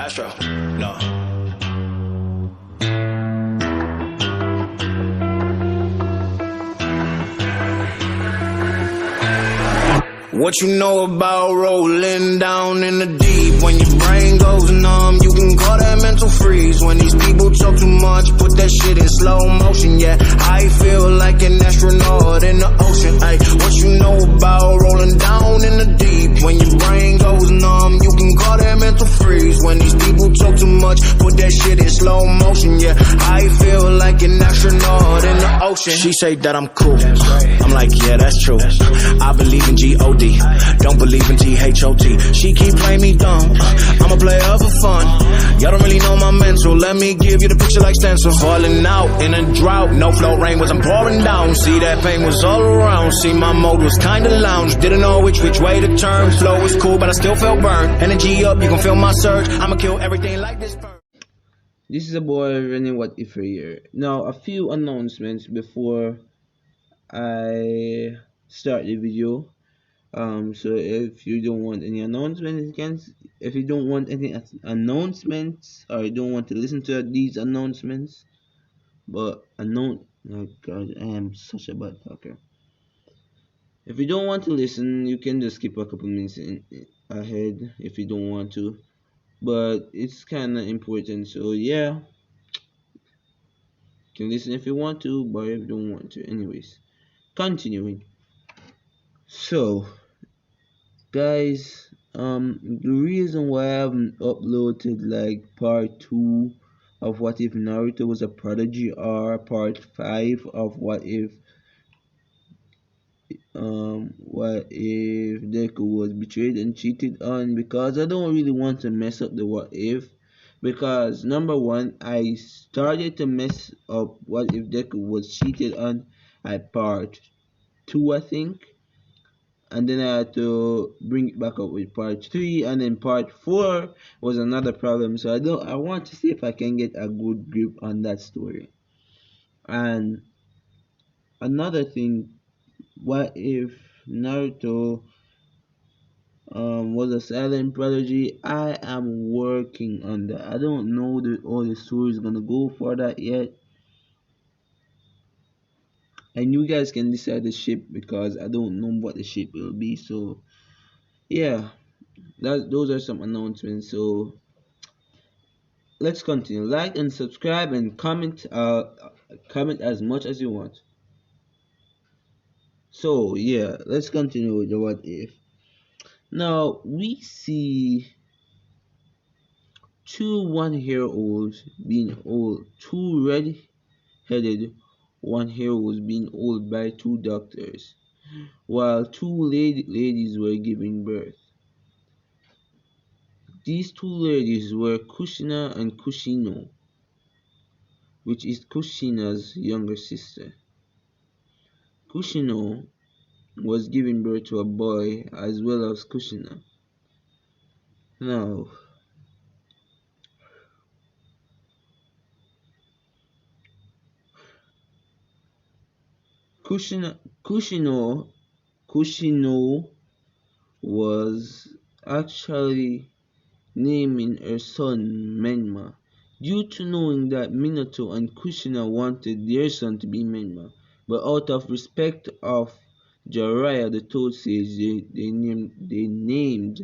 Astro, no. What you know about rolling down in the deep? When your brain goes numb, you can call that mental freeze. When these people talk too much, put that shit in slow motion. Yeah, I feel like an astronaut in the ocean. Ay, what you know about rolling down in the deep? When your brain goes numb, you can call that mental freeze. When these people talk too much, put that shit in slow motion. Yeah, I feel like an astronaut in the ocean. She say that I'm cool. I'm like, yeah, that's true. I believe in G-O-D. Don't believe in T-H-O-T. She keep playing me dumb. I'm a player for fun. Y'all don't really know my mental. Let me give you the picture like stencil. Falling out in a drought. No flow rain wasn't pouring down. See, that pain was all around. See, my mode was kinda lounge. Didn't know which way to turn. Flow was cool, but I still felt burned. Energy up, you can feel my surge. I'ma kill everything like this burn. This is a boy running What If here. Now, a few announcements before I start the video. So if you don't want any announcements, if you don't want any announcements, or you don't want to listen to these announcements, oh god, I am such a bad talker. If you don't want to listen, you can just skip a couple minutes ahead if you don't want to, but it's kind of important, so yeah, you can listen if you want to, but if you don't want to. Anyways, continuing. So guys, the reason why I haven't uploaded like part 2 of What If Naruto Was a Prodigy, or part 5 of What If Deku was betrayed and cheated on, because I don't really want to mess up the what if. Because number one, I started to mess up what if Deku was cheated on at part 2, I think, and then I had to bring it back up with part 3, and then part 4 was another problem. So I want to see if I can get a good grip on that story. And another thing, what if Naruto was a silent prodigy? I am working on that. I don't know how the story is gonna go for that yet, and you guys can decide the ship, because I don't know what the ship will be. So yeah, those are some announcements. So let's continue. Like and subscribe and comment as much as you want. So yeah, let's continue with the what if. Now we see two 1-year-olds being old, two red-headed 1-year-olds being old by two doctors, while two ladies were giving birth. These two ladies were Kushina and Kushino, which is Kushina's younger sister. Kushino was giving birth to a boy as well as Kushina. Now, Kushino was actually naming her son Menma, due to knowing that Minato and Kushina wanted their son to be Menma, but out of respect of Jiraiya the Toad Sage, they named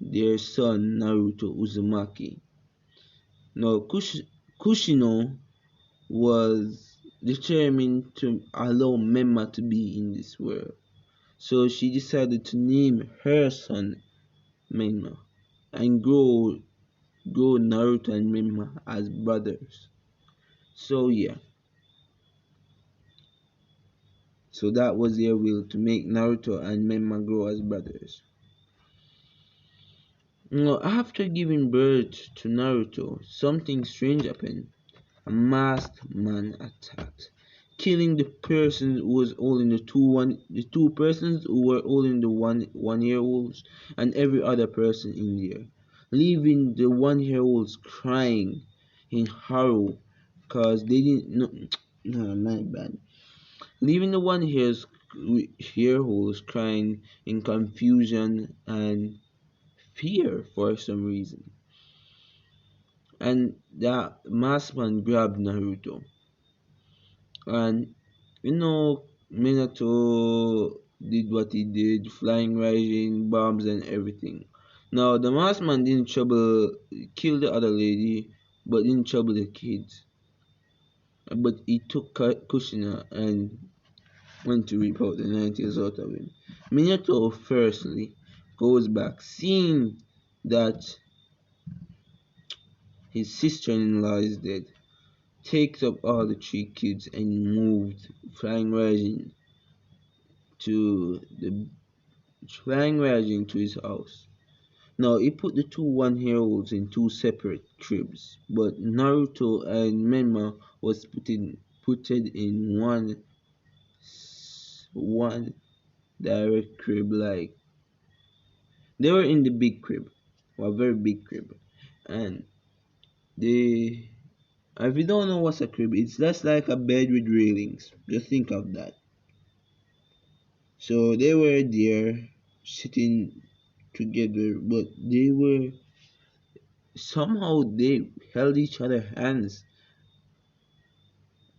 their son Naruto Uzumaki. Now Kushino was determined to allow Menma to be in this world, so she decided to name her son Menma and grow Naruto and Menma as brothers. So yeah, so that was their will, to make Naruto and Menma grow as brothers. Now, after giving birth to Naruto, something strange happened. A masked man attacked, killing the person who was holding the two persons who were holding the 1-year-olds and every other person in there, leaving the 1-year-olds crying in horror because they didn't know. No, my bad. Leaving the 1-year-olds crying in confusion and fear for some reason. And that masked man grabbed Naruto. And you know, Minato did what he did, flying, rising, bombs, and everything. Now, the masked man didn't trouble, kill the other lady, but didn't trouble the kids. But he took Kushina and went to reap out the 90s out of him. Minato firstly goes back, seeing that his sister-in-law is dead, takes up all the three kids and moved, to the flying rising to his house. Now he put the two 1-year-olds in two separate cribs, but Naruto and Menma was put in one direct crib. Like they were in the big crib, a very big crib, and they. If you don't know what's a crib, it's just like a bed with railings. Just think of that. So they were there sitting together, but they held each other hands.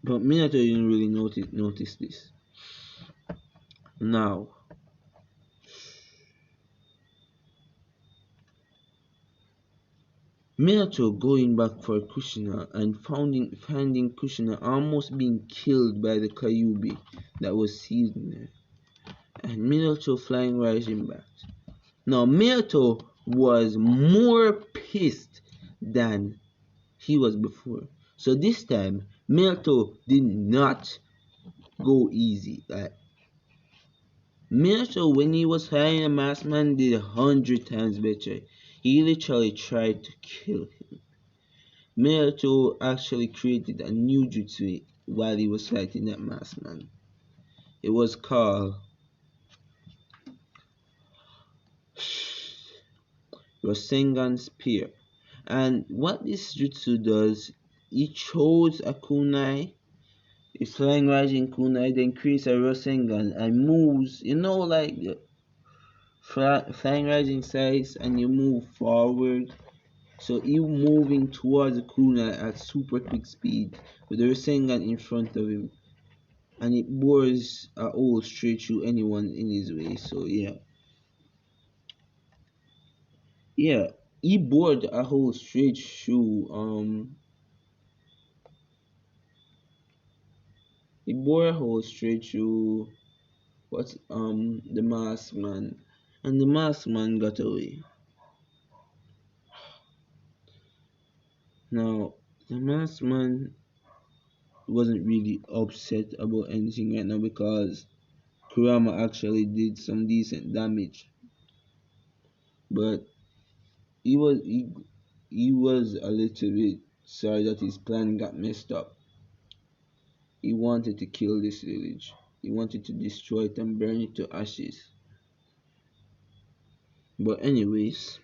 But Minato didn't really notice this. Now, Minato going back for Kushina and finding Kushina almost being killed by the Kyuubi that was seized in there. And Minato flying rising back. Now Minato was more pissed than he was before. So this time Minato did not go easy. Like Minato, when he was fighting a masked man, did 100 times better. He literally tried to kill him. Minato actually created a new jutsu while he was fighting that masked man. It was called Rasengan Spear. And what this jutsu does, it throws a kunai, a flying rising kunai, then creates a Rasengan and moves, like flying rising size, and you move forward. So you moving towards the kunai at super quick speed with the Rasengan in front of him, and it bores a hole straight through anyone in his way. So yeah, he bored a hole straight through he bore a hole straight through the masked man, and the masked man got away. Now the masked man wasn't really upset about anything right now because Kurama actually did some decent damage, but he was a little bit sorry that his plan got messed up. He wanted to kill this village. He wanted to destroy it and burn it to ashes. But anyways,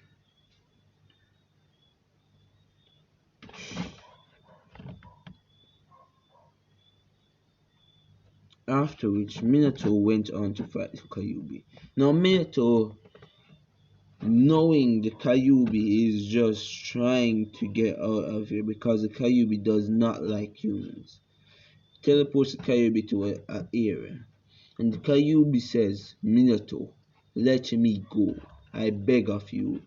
after which Minato went on to fight Kyuubi. Now Minato, knowing the Kyuubi is just trying to get out of here because the Kyuubi does not like humans, teleports the Kyuubi to an area. And the Kyuubi says, Minato, let me go. I beg of you.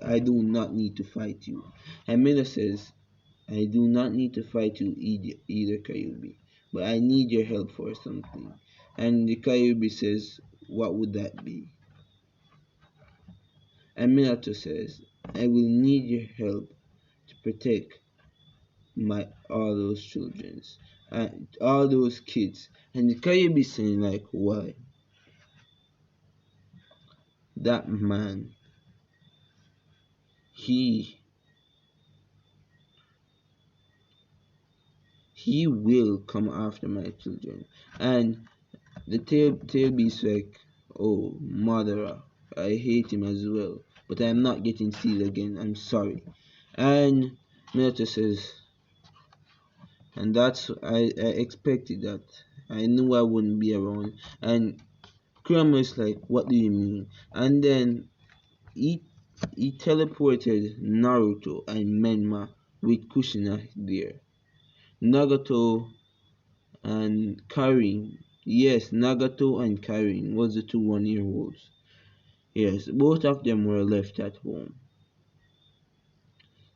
I do not need to fight you. And Minato says, I do not need to fight you either Kyuubi, but I need your help for something. And the Kyuubi says, what would that be? And Minato says, I will need your help to protect all those children and all those kids. And the Kyuubi saying like, why? That man, he will come after my children. And the tailbeast like, oh mother, I hate him as well, but I'm not getting sealed again, I'm sorry. And Minato says, and I expected that. I knew I wouldn't be around. And Kurama is like, what do you mean? And then he He teleported Naruto and Menma with Kushina there. Nagato and Karin. Yes, Nagato and Karin was the two 1 year olds. Yes, both of them were left at home.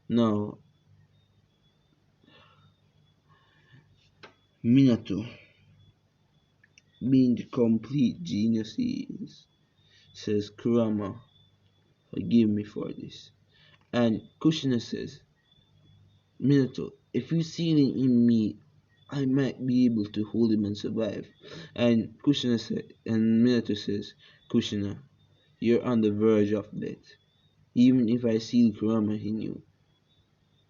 Now, Minato, being the complete genius he is, says, Kurama, forgive me for this. And Kushina says, Minato, if you see it in me, I might be able to hold him and survive. And Minato says, Kushina, you're on the verge of death. Even if I seal Kurama in you,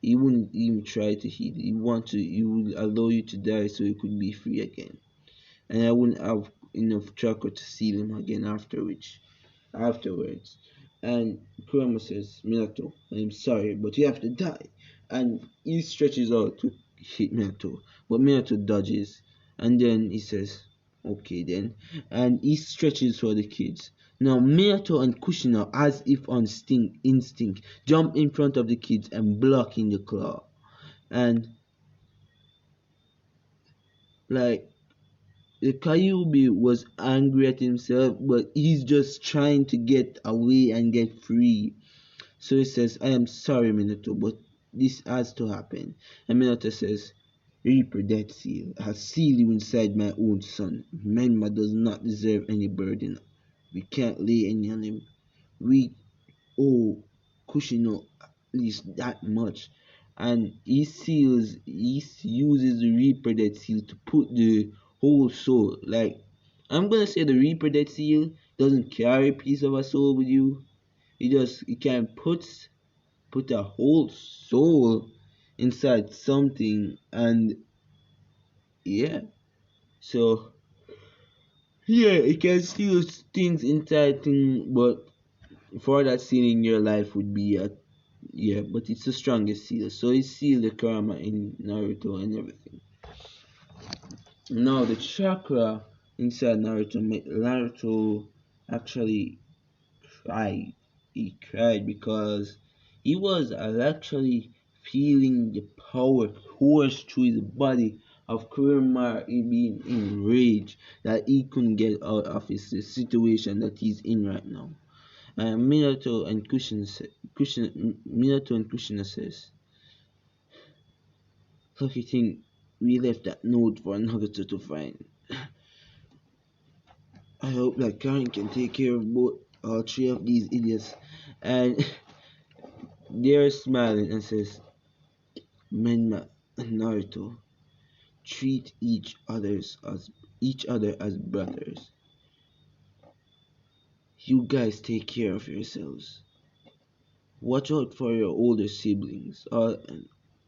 he wouldn't even try to heal. He would allow you to die so you could be free again. And I wouldn't have enough chakra to seal him again afterwards. And Kurama says, Minato, I'm sorry, but you have to die. And he stretches out to hit Minato, but Minato dodges. And then he says, okay then. And he stretches for the kids. Now Minato and Kushina, as if on instinct, jump in front of the kids and block in the claw. And like the Kyuubi was angry at himself, but he's just trying to get away and get free. So he says, I am sorry, Minato, but this has to happen. And Minato says, Reaper that seal. I seal you inside my own son. Menma does not deserve any burden. We can't lay any on him. We owe Kushino at least that much. And he uses the Reaper that seal to put the whole soul. Like, I'm gonna say the Reaper that seal doesn't carry a piece of a soul with you. He can put a whole soul inside something. And yeah, so yeah, it can steal things inside thing, but for that scene in your life would be a yeah, but it's the strongest seal. So he sealed the karma in Naruto and everything. Now the chakra inside Naruto made Naruto actually cried. He cried because he was actually feeling the power course through his body of Kurama being enraged that he couldn't get out of his situation that he's in right now. And Minato and Kushina says, lucky thing we left that note for Nagato to find. I hope that Karen can take care of both all three of these idiots. And they're smiling and says, Menma and Naruto treat each other as brothers. You guys take care of yourselves. Watch out for your older siblings,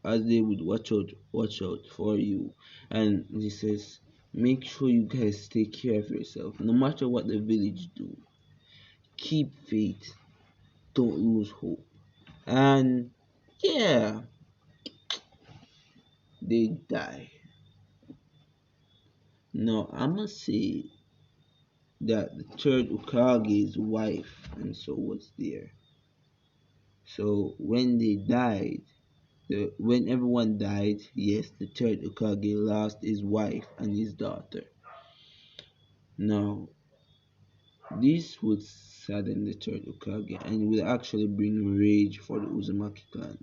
as they would watch out for you. And he says, make sure you guys take care of yourself, no matter what the village do. Keep faith. Don't lose hope. And yeah, they die. Now I must say that the third Ukage's wife and so was there. So when they died, when everyone died, yes, the third Ukage lost his wife and his daughter. Now, this would sadden the third Ukage and would actually bring rage for the Uzumaki clan.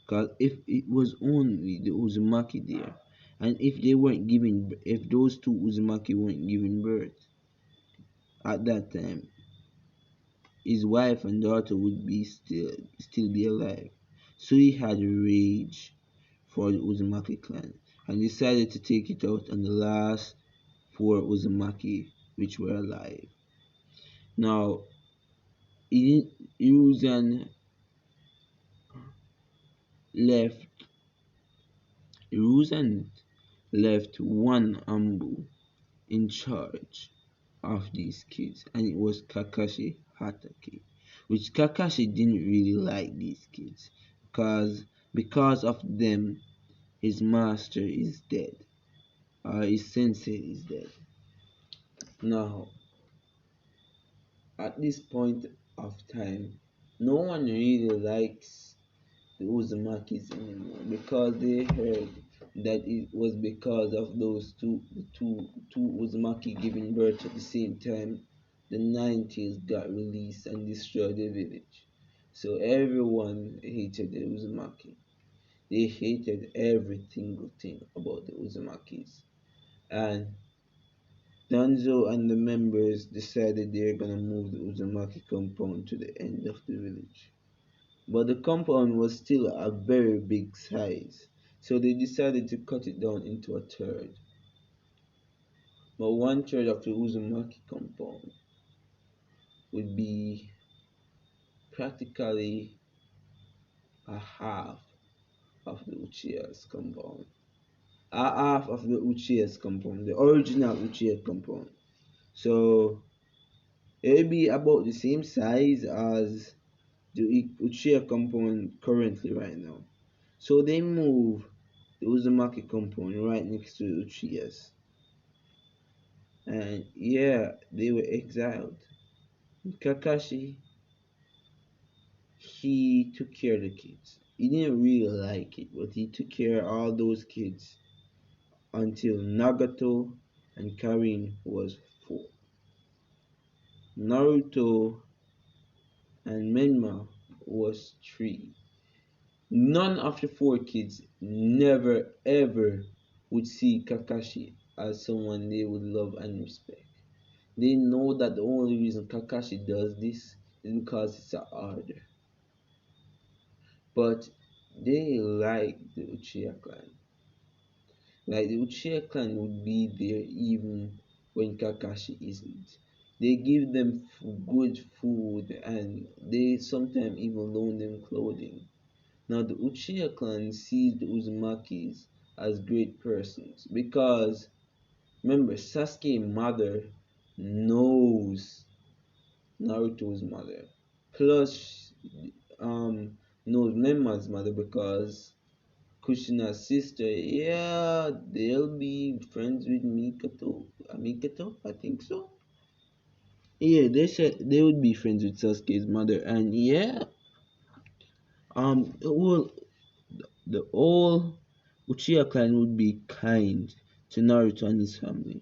Because if it was only the Uzumaki there, and if those two Uzumaki weren't giving birth at that time, his wife and daughter would be still be alive. So he had rage for the Uzumaki clan and decided to take it out on the last four Uzumaki which were alive. Now, Iruzan left Iruzan left one Ambu in charge of these kids, and it was Kakashi Hatake, which Kakashi didn't really like these kids because of them his master is dead, his sensei is dead. Now, at this point of time, No one really likes the Uzumakis anymore because they heard that it was because of those two Uzumaki giving birth at the same time. The 90s got released and destroyed the village. So everyone hated the Uzumaki. They hated every single thing about the Uzumakis. And Danzo and the members decided they're gonna move the Uzumaki compound to the end of the village. But the compound was still a very big size, so they decided to cut it down into a third. But one third of the Uzumaki compound would be practically a half of the Uchiha's compound. A half of the Uchiha's compound, the original Uchiha compound. So it would be about the same size as the Uchiha compound currently right now. So they move the Uzumaki compound right next to the Uchiha's. And yeah, they were exiled. Kakashi, he took care of the kids. He didn't really like it, but he took care of all those kids until Nagato and Karin was 4. Naruto and Menma was 3. None of the 4 kids never ever would see Kakashi as someone they would love and respect. They know that the only reason Kakashi does this is because it's an order. But they like the Uchiha clan. Like the Uchiha clan would be there even when Kakashi isn't. They give them good food and they sometimes even loan them clothing. Now the Uchiha clan sees the Uzumakis as great persons because remember Sasuke's mother knows Naruto's mother. Plus knows Menma's mother because Kushina's sister, yeah, they'll be friends with Mikato. Mikato, I think so. Yeah, they said they would be friends with Sasuke's mother, and yeah, well, the whole Uchiha clan would be kind to Naruto and his family.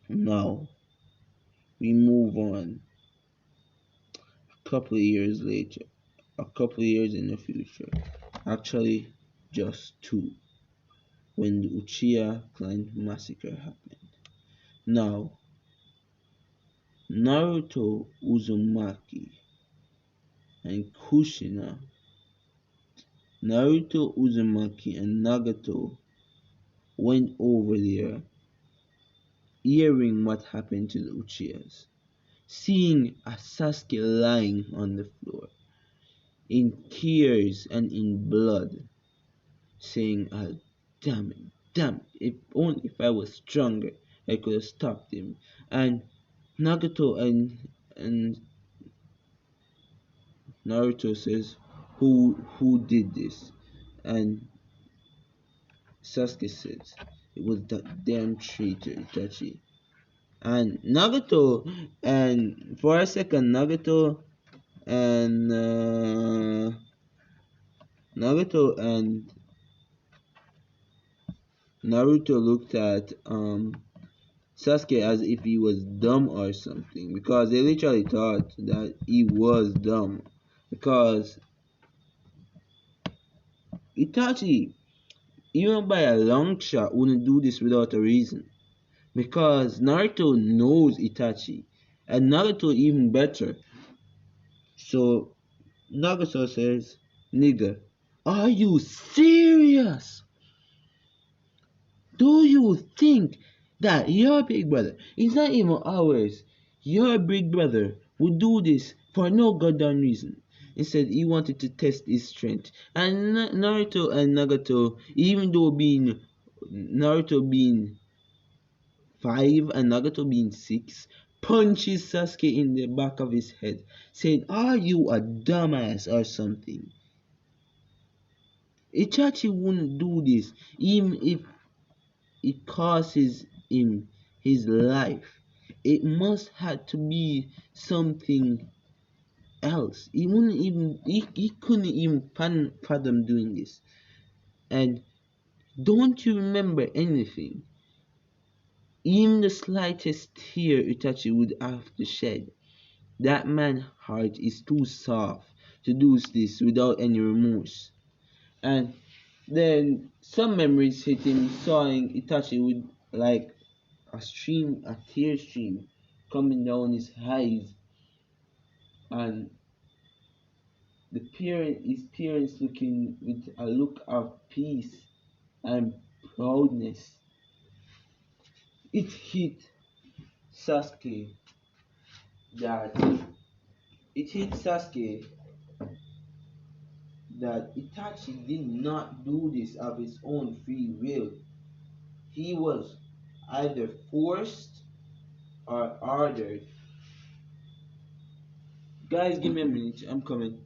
Now we move on. A couple of years later, a couple of years in the future, actually just 2, when the Uchiha clan massacre happened. Now Naruto Uzumaki and Kushina, Naruto Uzumaki and Nagato went over there hearing what happened to the Uchihas, seeing a Sasuke lying on the floor in tears and in blood, saying, damn it, damn it, if only if I was stronger I could have stopped him. And Nagato and Naruto says, who did this? And Sasuke says, it was that damn traitor Itachi. And Nagato, and for a second, and Nagato and Naruto looked at Sasuke as if he was dumb or something, because they literally thought that he was dumb, because Itachi, even by a long shot, wouldn't do this without a reason. Because Naruto knows Itachi, and Naruto even better. So Nagato says, nigga, are you serious? Do you think that your big brother, it's not even ours, your big brother would do this for no goddamn reason? Instead, he wanted to test his strength. And Naruto and Nagato, even though Naruto being 5 and Nagato being 6, punches Sasuke in the back of his head, saying, are you a dumbass or something? Itachi wouldn't do this, even if it costs him his life. It must have to be something else. He couldn't even fathom doing this. And don't you remember anything? Even the slightest tear Itachi would have to shed. That man's heart is too soft to do this without any remorse. And then some memories hit him sawing Itachi with like a tear stream coming down his eyes, and his parents looking with a look of peace and proudness. It hit Sasuke that it hit Sasuke that Itachi did not do this of his own free will. He was either forced or ordered. Guys, give me a minute. I'm coming.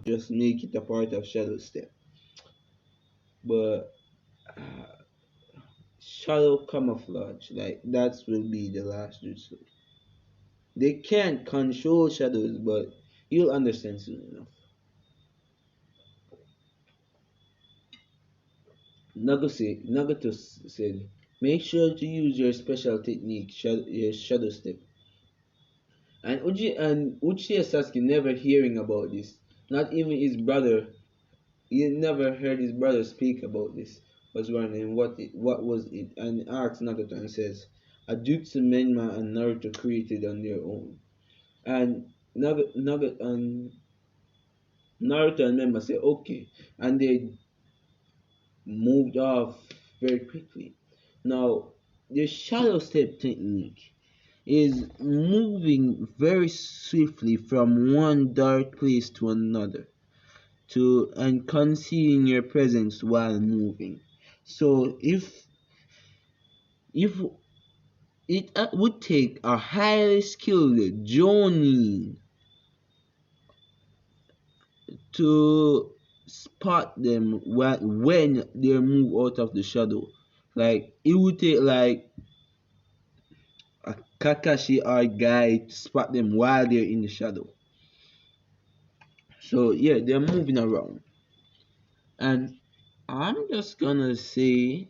Just make it a part of Shadow Step. But Shadow Camouflage, like that will be the last jutsu. They can't control shadows, but you'll understand soon enough. Nagato said, make sure to use your special technique, your shadow step. And Uchiha Sasuke never hearing about this. Not even his brother. He never heard his brother speak about this. Was wondering what was it, and asks Nagato and says, a jutsu Menma and Naruto created on their own. And Naruto and Menma say okay, and they moved off very quickly. Now, the shadow step technique is moving very swiftly from one dark place to another and concealing your presence while moving. So if it would take a highly skilled Jonin to spot them when they move out of the shadow. Like it would take like a Kakashi or guy to spot them while they're in the shadow. So yeah, they're moving around. And I'm just gonna say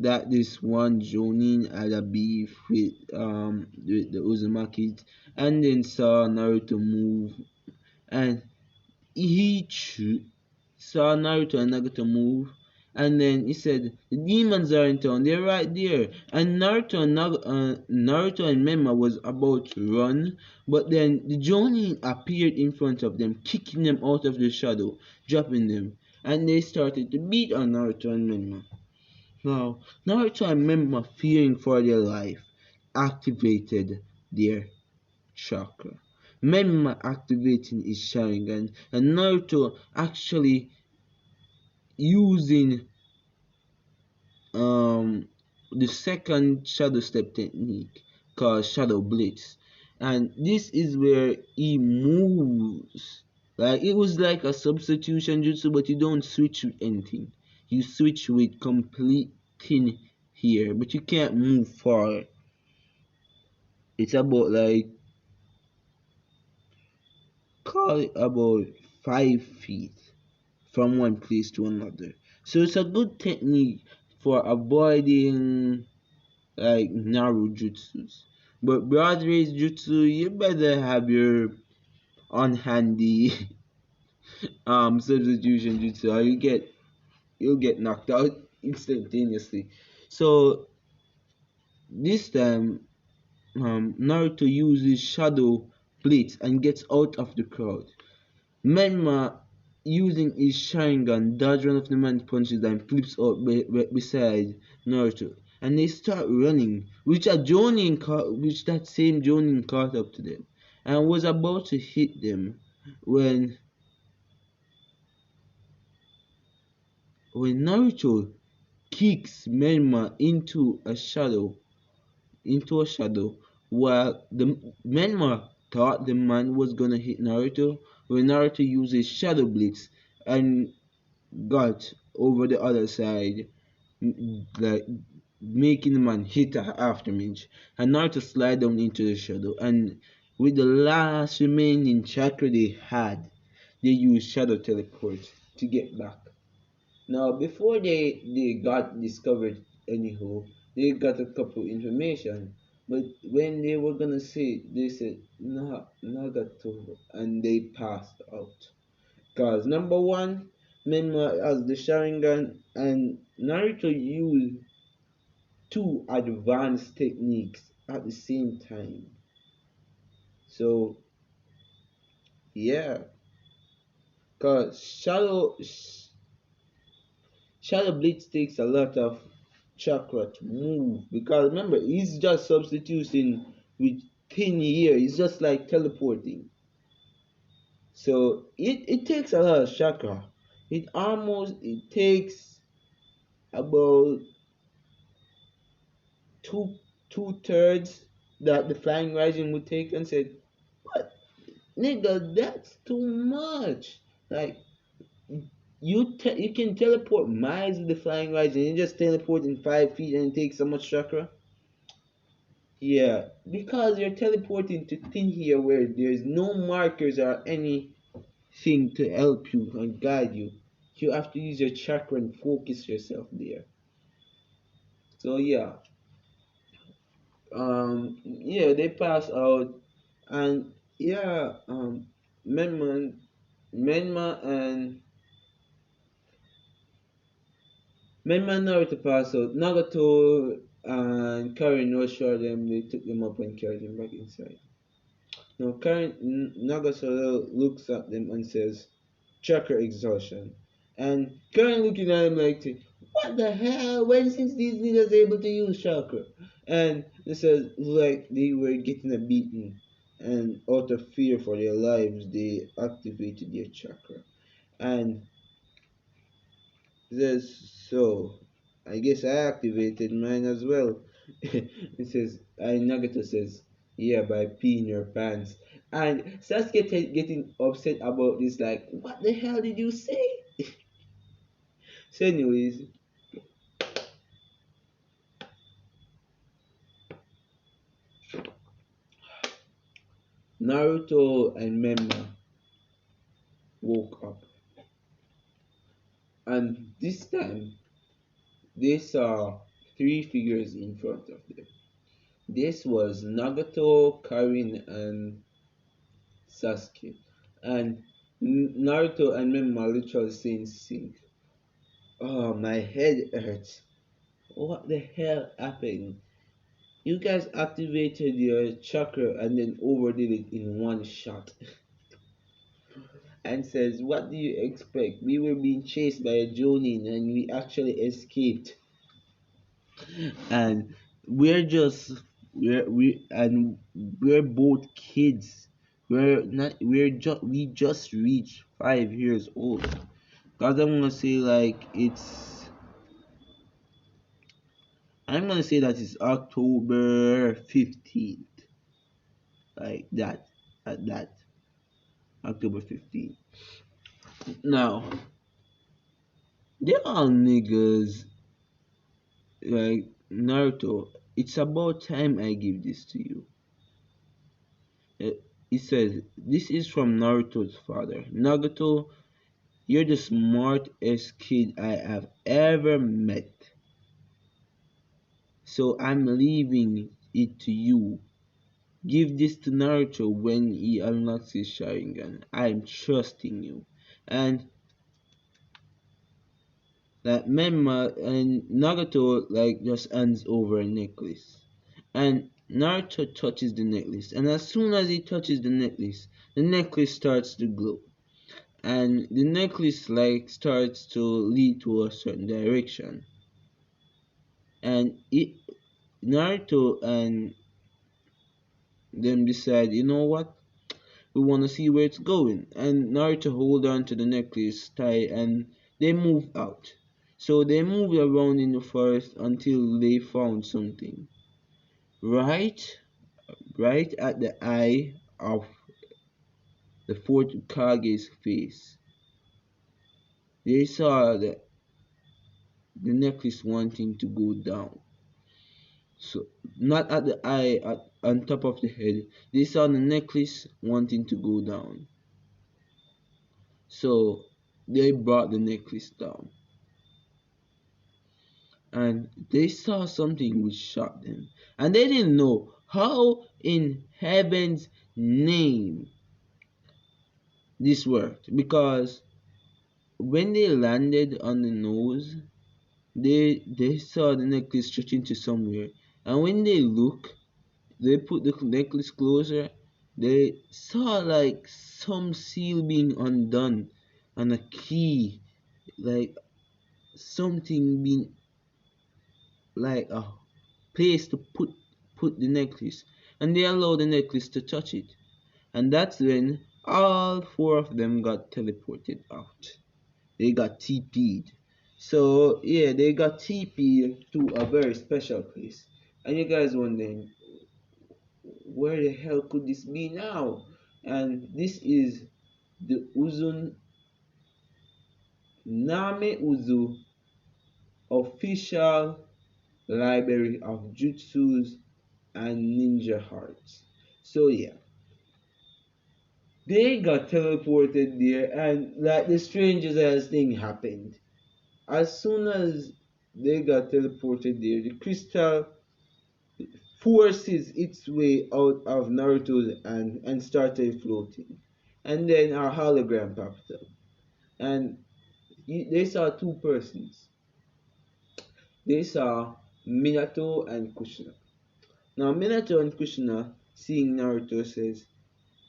that this one Jonin had a beef with the Uzumaki and then saw Naruto move, and he saw Naruto and Nagato move, and then he said, the demons are in town, they're right there. And Naruto and Menma was about to run, but then the Jonin appeared in front of them, kicking them out of the shadow, dropping them, and they started to beat on Naruto and Menma. Now, Naruto and Menma, fearing for their life, activated their chakra. Menma activating his Sharingan, and Naruto actually using the second shadow step technique called Shadow Blitz. And this is where he moves. Like it was like a substitution jutsu, but you don't switch with anything. You switch with complete thin here, but you can't move far. It's about like call it about 5 feet from one place to another. So it's a good technique for avoiding like narrow jutsus. But broad range jutsu, you better have your on handy substitution jutsu, or you'll get knocked out instantaneously. So this time Naruto uses Shadow Blitz and gets out of the crowd. Menma, using his Sharingan, dodges one of the man's punches and flips out beside Naruto. And they start running, which that same Jonin caught up to them and was about to hit them when Naruto kicks Menma into a shadow While the Menma thought the man was gonna hit Naruto, when Naruto used his Shadow Blitz and got over the other side, like making the man hit a aftermage, and Naruto slide down into the shadow, and with the last remaining chakra they had, they used Shadow Teleport to get back. Now, before they got discovered, anyhow, they got a couple information. But when they were gonna say, they said Nagato, and they passed out. Cause number one, Menma has the Sharingan, and Naruto used two advanced techniques at the same time. So yeah, cause Shadow Blitz takes a lot of chakra to move, because remember he's just substituting with thin air. It's just like teleporting. So it takes a lot of chakra. It takes about two two-thirds that the flying rising would take, and said, "What, nigga? That's too much. Like you can teleport miles with the flying rising, and you just teleport in 5 feet, and it takes so much chakra." Yeah, because you're teleporting to thin here where there's no markers or anything to help you and guide you. You have to use your chakra and focus yourself there. So yeah, they pass out, and yeah, Menma, Menma and Menma and Naruto pass out. Nagato and Karen no sure them. They took them up and carried them back inside. Now, Nagato looks at them and says, "Chakra exhaustion." And Karen looking at him like, "What the hell? When since these niggas able to use chakra?" And it says, like they were getting a beating, and out of fear for their lives, they activated their chakra. And says, "So, I guess I activated mine as well." It says, and Nagato says, "Yeah, by peeing your pants." And Sasuke getting upset about this, like, "What the hell did you say?" So, anyways, Naruto and Menma woke up, and this time they saw three figures in front of them. This was Nagato, Karin, and Sasuke. And Naruto and Menma literally saying sync. "Oh, my head hurts. What the hell happened? You guys activated your chakra and then overdid it in one shot." And says, "What do you expect? We were being chased by a Jonin and we actually escaped. And we're just we're both kids. We just reached 5 years old." Cause I'm gonna say that it's October 15th. Like that. At that. October 15th. Now, they're all niggas like Naruto. It's about time I give this to you. Uh, It says, "This is from Naruto's father. Nagato, you're the smartest kid I have ever met. So I'm leaving it to you. Give this to Naruto when he unlocks his Sharingan. I'm trusting you." And like Menma and Nagato like just hands over a necklace. And Naruto touches the necklace. And as soon as he touches the necklace starts to glow. And the necklace like starts to lead to a certain direction. And Naruto and them decide, you know what? We want to see where it's going. And Naruto hold on to the necklace tie, and they move out. So they moved around in the forest until they found something. Right right at the eye of the fourth Kage's face. They saw the necklace wanting to go down. So not at the eye, on top of the head. They saw the necklace wanting to go down. So they brought the necklace down. And they saw something which shocked them. And they didn't know how in heaven's name this worked. Because when they landed on the nose, they saw the necklace stretching to somewhere. And when they put the necklace closer, they saw like some seal being undone and a key, like something being like a place to put the necklace. And they allowed the necklace to touch it. And that's when all four of them got teleported out. They got TP'd. So yeah, they got TP'd to a very special place. And you guys wondering, where the hell could this be now? And this is the Uzun Name Uzu official library of jutsus and ninja arts. So yeah, they got teleported there, and like the strangest ass thing happened. As soon as they got teleported there, the crystal forces its way out of Naruto's and started floating. And then a hologram popped up. And they saw two persons. They saw Minato and Kushina. Now Minato and Kushina, seeing Naruto, says,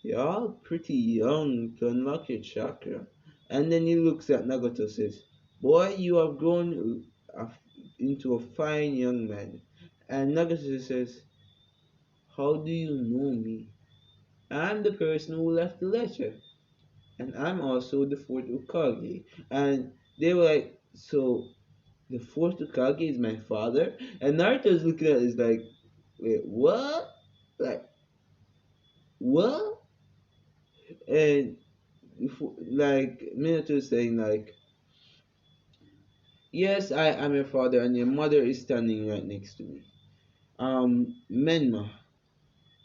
"You're all pretty young to unlock your chakra." And then he looks at Nagato, says, "Boy, you have grown into a fine young man." And Nagato says, "How do you know me? I'm the person who left the letter. And I'm also the fourth Ukage." And they were like, "So the fourth Ukage is my father?" And Naruto's looking at it is like, "Wait, what? Like, what?" And like Minato is saying like, "Yes, I am your father, and your mother is standing right next to me. Menma,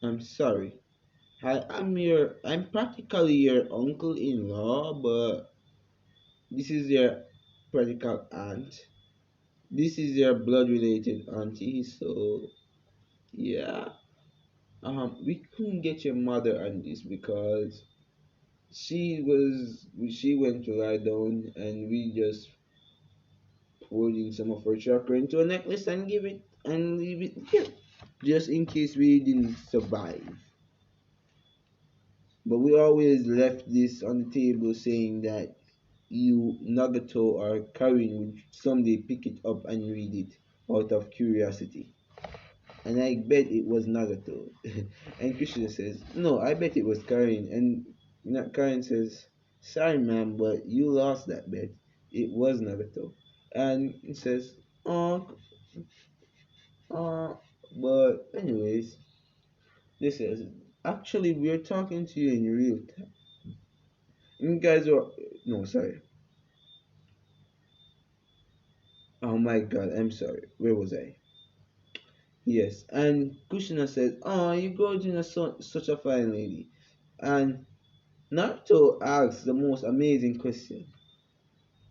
I'm sorry. I'm practically your uncle-in-law, but this is your practical aunt. This is your blood-related auntie, so yeah. We couldn't get your mother on this because she went to lie down, and we just poured in some of her chakra into a necklace and give it and leave it here, just in case we didn't survive. But we always left this on the table saying that you Nagato are carrying would someday pick it up and read it out of curiosity. And I bet it was Nagato. And Christian says, "No, I bet it was Karen." And Karen says, "Sorry, ma'am, but you lost that bet. It was Nagato." And he says, "Oh, but anyways, this says, actually, we're talking to you in real time. You guys are, no, sorry. Oh my god, I'm sorry. Where was I? Yes, and Kushina said, "Oh, you gorgeous, such a fine lady." And Naruto asks the most amazing question.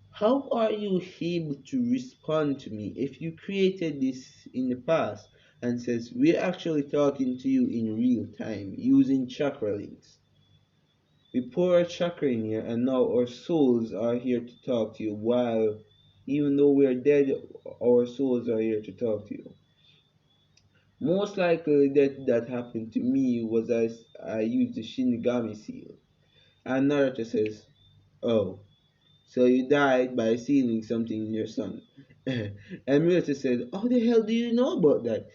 How are you able to respond to me if you created this in the past? And says, "We're actually talking to you in real time using chakra links. We pour our chakra in here, and now our souls are here to talk to you, while even though we're dead, our souls are here to talk to you." Most likely that happened to me was as I used the Shinigami seal. And Naruto says, "Oh, so you died by sealing something in your son." And Naruto said, "How the hell do you know about that?"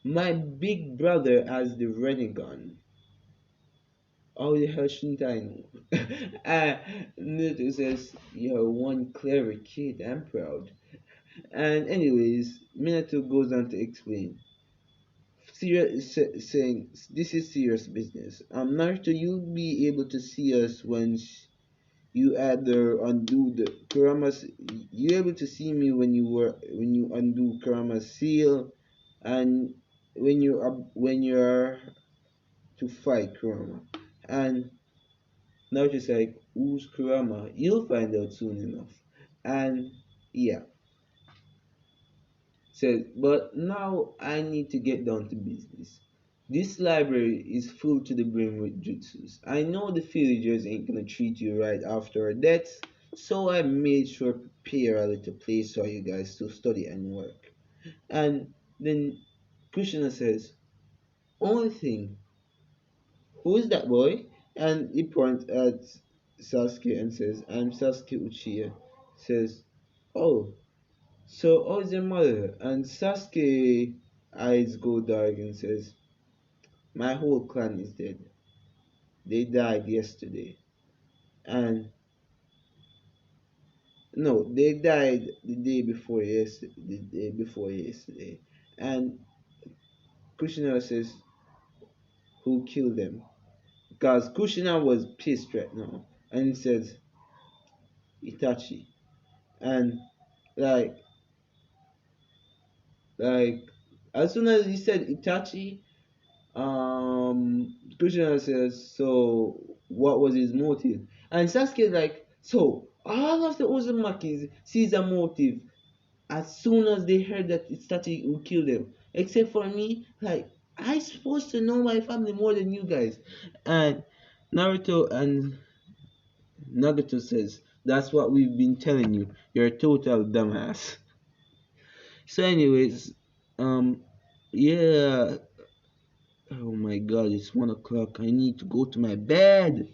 "My big brother has the Renegon." "How the hell shouldn't I know?" Naruto says, "You're one clever kid, I'm proud." And anyways, Minato goes on to explain. saying this is serious business. Naruto, you'll be able to see us once you either undo the Kurama's. You able to see me when you undo Kurama's seal, and when you're to fight Kurama. And Naruto's like, who's Kurama? You'll find out soon enough. And yeah, says, but now I need to get down to business. This library is full to the brim with jutsus. I know the villagers ain't gonna treat you right after our deaths, so I made sure to prepare a little place for you guys to study and work. And then Krishna says, only thing, who is that boy? And he points at Sasuke and says, I'm Sasuke Uchiha. Says, oh, so how's your mother? And Sasuke eyes go dark and says, my whole clan is dead. They died yesterday. And no, they died the day before yesterday. And Kushina says, who killed them? Because Kushina was pissed right now. And he says, Itachi. And like like as soon as he said Itachi, Kushina says, so what was his motive? And Sasuke like, so all of the Uzumakis sees a motive as soon as they heard that Itachi would kill them. Except for me, like I supposed to know my family more than you guys. And Naruto and Nagato says, that's what we've been telling you. You're a total dumbass. So anyways, um yeah, oh my god, it's 1 o'clock. I need to go to my bed.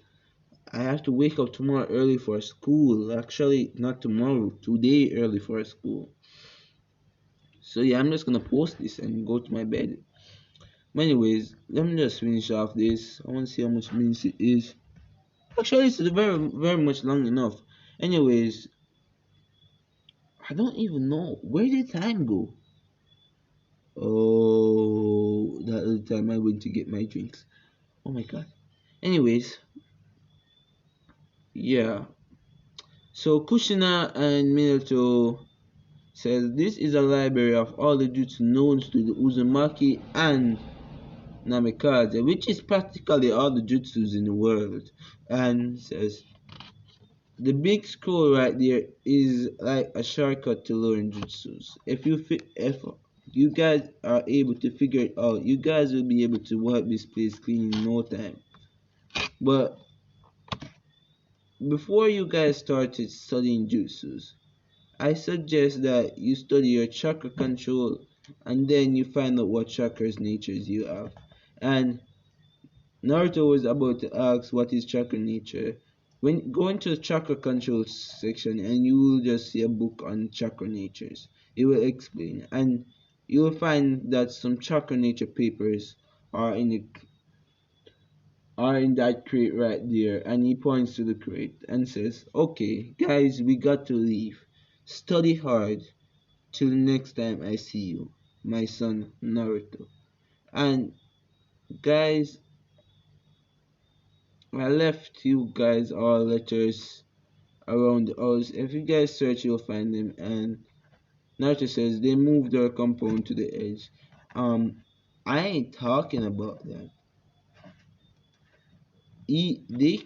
I have to wake up tomorrow early for school. Actually, not tomorrow, today early for school. So yeah, I'm just gonna post this and go to my bed. But anyways, let me just finish off this. I want to see how much minutes it is. Actually, it's very much long enough. Anyways, I don't even know where did time go. Oh, that other time I went to get my drinks. Oh my god. Anyways, yeah. So Kushina and Minato says this is a library of all the jutsu known to the Uzumaki and Namikaze, which is practically all the jutsus in the world. And says the big scroll right there is like a shortcut to learn jutsus. If you guys are able to figure it out, you guys will be able to wipe this place clean in no time. But before you guys started studying jutsus, I suggest that you study your chakra control and then you find out what chakras natures you have. And Naruto was about to ask what is chakra nature. When go into the chakra control section and you will just see a book on chakra natures. It will explain, and you will find that some chakra nature papers are in the are in that crate right there. And he points to the crate and says, okay guys, we got to leave. Study hard till next time I see you, my son Naruto. And guys, I left you guys all letters around the house. If you guys search, you'll find them. And Naruto says they moved their compound to the edge. I ain't talking about that. They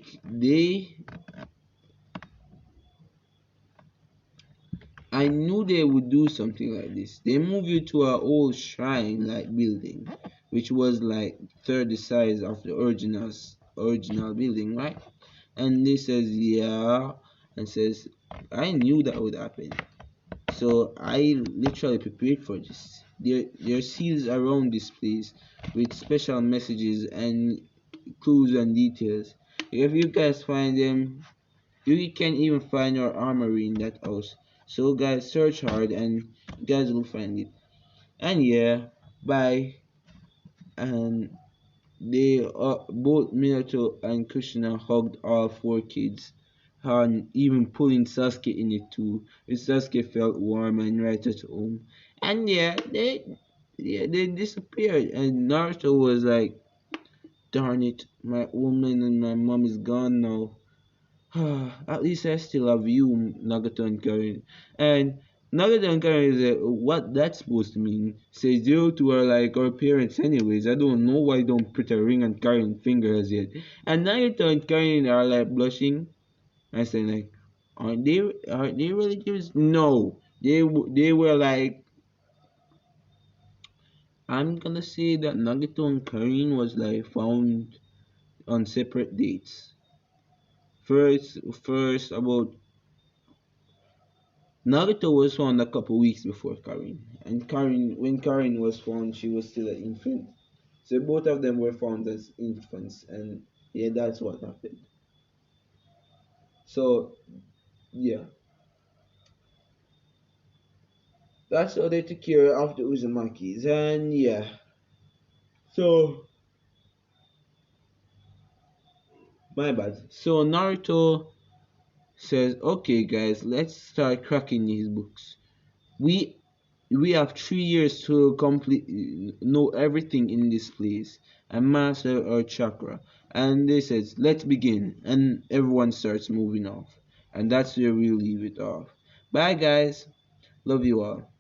I knew they would do something like this. They moved you to a old shrine like building, which was like third the size of the original building, right? And they says yeah, and says I knew that would happen. So I literally prepared for this. There are seals around this place with special messages and clues and details. If you guys find them, you can even find your armory in that house. So guys, search hard and you guys will find it. And yeah, bye. And they both Minato and Kushina hugged all four kids, and even pulling Sasuke in it too. Sasuke felt warm and right at home. And yeah, Yeah, they disappeared, and Naruto was like, "Darn it, my woman and my mom is gone now. At least I still have you, Nagato and Karin." And Nagato and Karin is like, "What that's supposed to mean?" Says you two are like our parents, anyways. I don't know why don't put a ring on Karin's finger as yet. And Nagato and Karin are like blushing. I say like, "Are they relatives?" No, they were like, I'm gonna say that Nagito and Karin was like found on separate dates. First about Nagito was found a couple weeks before Karin, and when Karin was found, she was still an infant. So both of them were found as infants, and yeah, that's what happened. So yeah, that's how they took care of the Uzumakis, and yeah. So my bad. So Naruto says, "Okay, guys, let's start cracking these books. We we have 3 years to complete know everything in this place and master our chakra." And they says, "Let's begin." And everyone starts moving off. And that's where we leave it off. Bye guys. Love you all.